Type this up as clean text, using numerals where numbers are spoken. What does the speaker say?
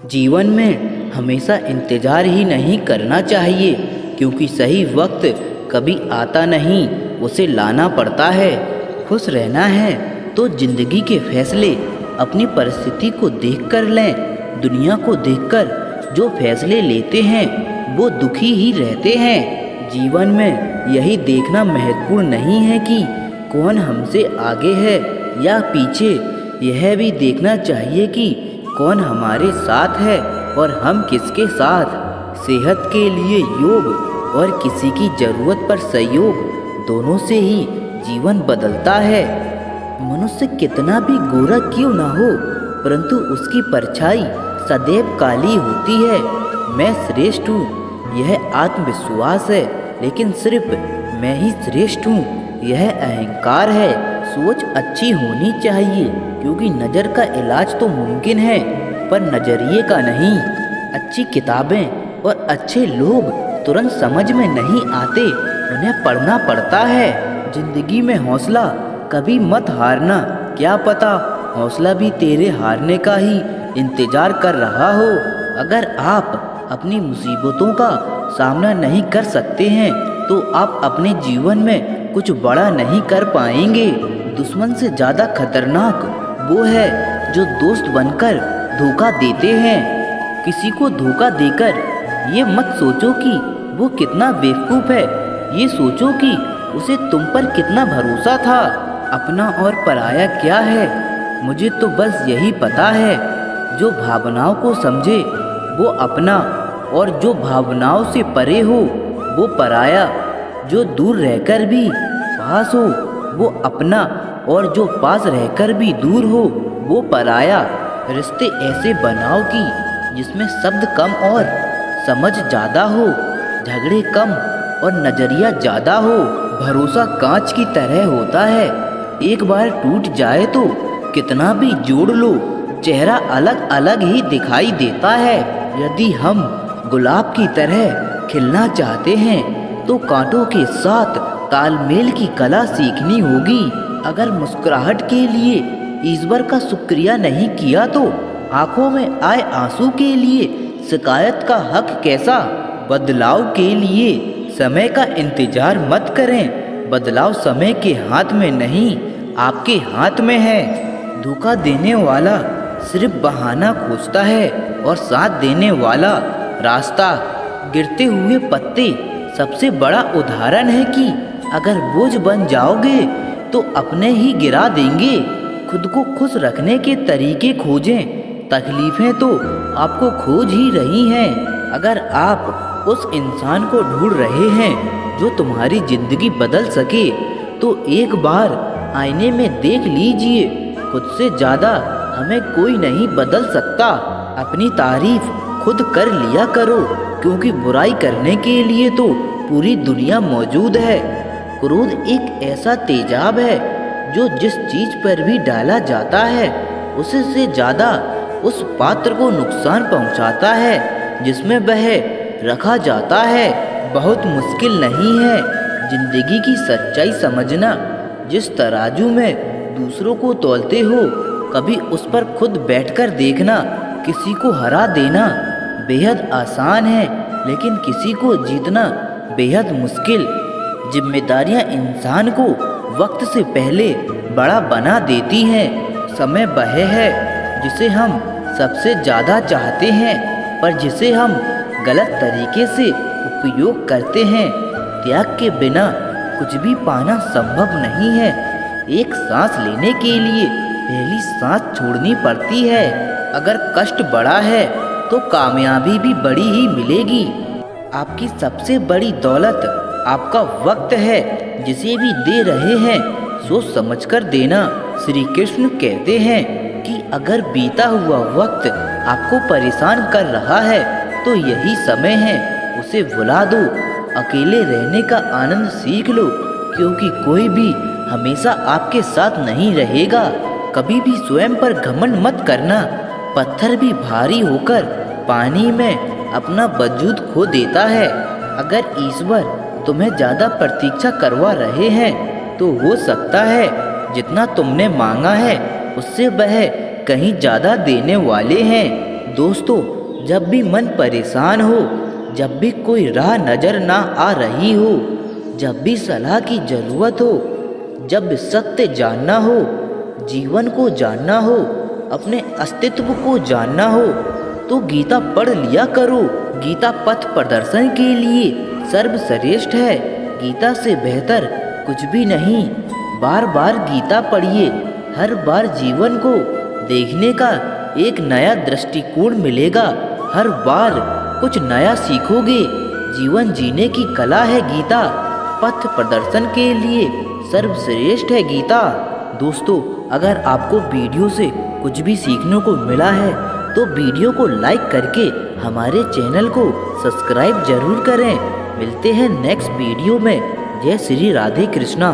जीवन में हमेशा इंतज़ार ही नहीं करना चाहिए, क्योंकि सही वक्त कभी आता नहीं, उसे लाना पड़ता है। खुश रहना है तो ज़िंदगी के फैसले अपनी परिस्थिति को देखकर लें। दुनिया को देखकर जो फैसले लेते हैं वो दुखी ही रहते हैं। जीवन में यही देखना महत्वपूर्ण नहीं है कि कौन हमसे आगे है या पीछे, यह भी देखना चाहिए कि कौन हमारे साथ है और हम किसके साथ। सेहत के लिए योग और किसी की ज़रूरत पर सहयोग, दोनों से ही जीवन बदलता है। मनुष्य कितना भी गोरा क्यों ना हो, परंतु उसकी परछाई सदैव काली होती है। मैं श्रेष्ठ हूँ, यह आत्मविश्वास है, लेकिन सिर्फ मैं ही श्रेष्ठ हूँ, यह अहंकार है। सोच अच्छी होनी चाहिए, क्योंकि नज़र का इलाज तो मुमकिन है, पर नज़रिए का नहीं। अच्छी किताबें और अच्छे लोग तुरंत समझ में नहीं आते, उन्हें पढ़ना पड़ता है। जिंदगी में हौसला कभी मत हारना, क्या पता हौसला भी तेरे हारने का ही इंतज़ार कर रहा हो। अगर आप अपनी मुसीबतों का सामना नहीं कर सकते हैं तो आप अपने जीवन में कुछ बड़ा नहीं कर पाएंगे। दुश्मन से ज़्यादा खतरनाक वो है जो दोस्त बनकर धोखा देते हैं। किसी को धोखा देकर ये मत सोचो कि वो कितना बेवकूफ़ है, ये सोचो कि उसे तुम पर कितना भरोसा था। अपना और पराया क्या है, मुझे तो बस यही पता है। जो भावनाओं को समझे वो अपना, और जो भावनाओं से परे हो वो पराया। जो दूर रहकर भी पास हो वो अपना, और जो पास रहकर भी दूर हो वो पराया। रिश्ते ऐसे बनाओ कि जिसमें शब्द कम और समझ ज़्यादा हो, झगड़े कम और नज़रिया ज़्यादा हो। भरोसा कांच की तरह होता है, एक बार टूट जाए तो कितना भी जोड़ लो, चेहरा अलग अलग ही दिखाई देता है। यदि हम गुलाब की तरह खिलना चाहते हैं तो कांटों के साथ तालमेल की कला सीखनी होगी। अगर मुस्कुराहट के लिए ईश्वर का शुक्रिया नहीं किया तो आंखों में आए आंसू के लिए शिकायत का हक कैसा। बदलाव के लिए समय का इंतजार मत करें, बदलाव समय के हाथ में नहीं, आपके हाथ में है। धोखा देने वाला सिर्फ बहाना खोजता है और साथ देने वाला रास्ता। गिरते हुए पत्ते सबसे बड़ा उदाहरण है कि अगर बोझ बन जाओगे तो अपने ही गिरा देंगे। खुद को खुश रखने के तरीके खोजें, तकलीफ़ें तो आपको खोज ही रही हैं। अगर आप उस इंसान को ढूंढ रहे हैं जो तुम्हारी ज़िंदगी बदल सके तो एक बार आईने में देख लीजिए। खुद से ज़्यादा हमें कोई नहीं बदल सकता। अपनी तारीफ खुद कर लिया करो, क्योंकि बुराई करने के लिए तो पूरी दुनिया मौजूद है। क्रोध एक ऐसा तेजाब है जो जिस चीज़ पर भी डाला जाता है उसे से ज़्यादा उस पात्र को नुकसान पहुंचाता है जिसमें वह रखा जाता है। बहुत मुश्किल नहीं है जिंदगी की सच्चाई समझना। जिस तराजू में दूसरों को तौलते हो, कभी उस पर खुद बैठकर देखना। किसी को हरा देना बेहद आसान है, लेकिन किसी को जीतना बेहद मुश्किल। जिम्मेदारियां इंसान को वक्त से पहले बड़ा बना देती हैं। समय वह है जिसे हम सबसे ज़्यादा चाहते हैं, पर जिसे हम गलत तरीके से उपयोग करते हैं। त्याग के बिना कुछ भी पाना संभव नहीं है। एक सांस लेने के लिए पहली सांस छोड़नी पड़ती है। अगर कष्ट बड़ा है तो कामयाबी भी बड़ी ही मिलेगी। आपकी सबसे बड़ी दौलत आपका वक्त है, जिसे भी दे रहे हैं सोच समझकर देना। श्री कृष्ण कहते हैं कि अगर बीता हुआ वक्त आपको परेशान कर रहा है तो यही समय है, उसे भुला दो। अकेले रहने का आनंद सीख लो, क्योंकि कोई भी हमेशा आपके साथ नहीं रहेगा। कभी भी स्वयं पर घमंड मत करना। पत्थर भी भारी होकर पानी में अपना वजूद खो देता है। अगर ईश्वर तुम्हें ज़्यादा प्रतीक्षा करवा रहे हैं तो हो सकता है जितना तुमने मांगा है उससे वह कहीं ज़्यादा देने वाले हैं। दोस्तों, जब भी मन परेशान हो, जब भी कोई राह नज़र ना आ रही हो, जब भी सलाह की ज़रूरत हो, जब सत्य जानना हो, जीवन को जानना हो, अपने अस्तित्व को जानना हो, तो गीता पढ़ लिया करो। गीता पथ प्रदर्शन के लिए सर्वश्रेष्ठ है। गीता से बेहतर कुछ भी नहीं। बार बार गीता पढ़िए, हर बार जीवन को देखने का एक नया दृष्टिकोण मिलेगा। हर बार कुछ नया सीखोगे। जीवन जीने की कला है गीता, पथ प्रदर्शन के लिए सर्वश्रेष्ठ है गीता। दोस्तों, अगर आपको वीडियो से कुछ भी सीखने को मिला है तो वीडियो को लाइक करके हमारे चैनल को सब्सक्राइब जरूर करें। मिलते हैं नेक्स्ट वीडियो में। जय श्री राधे कृष्णा।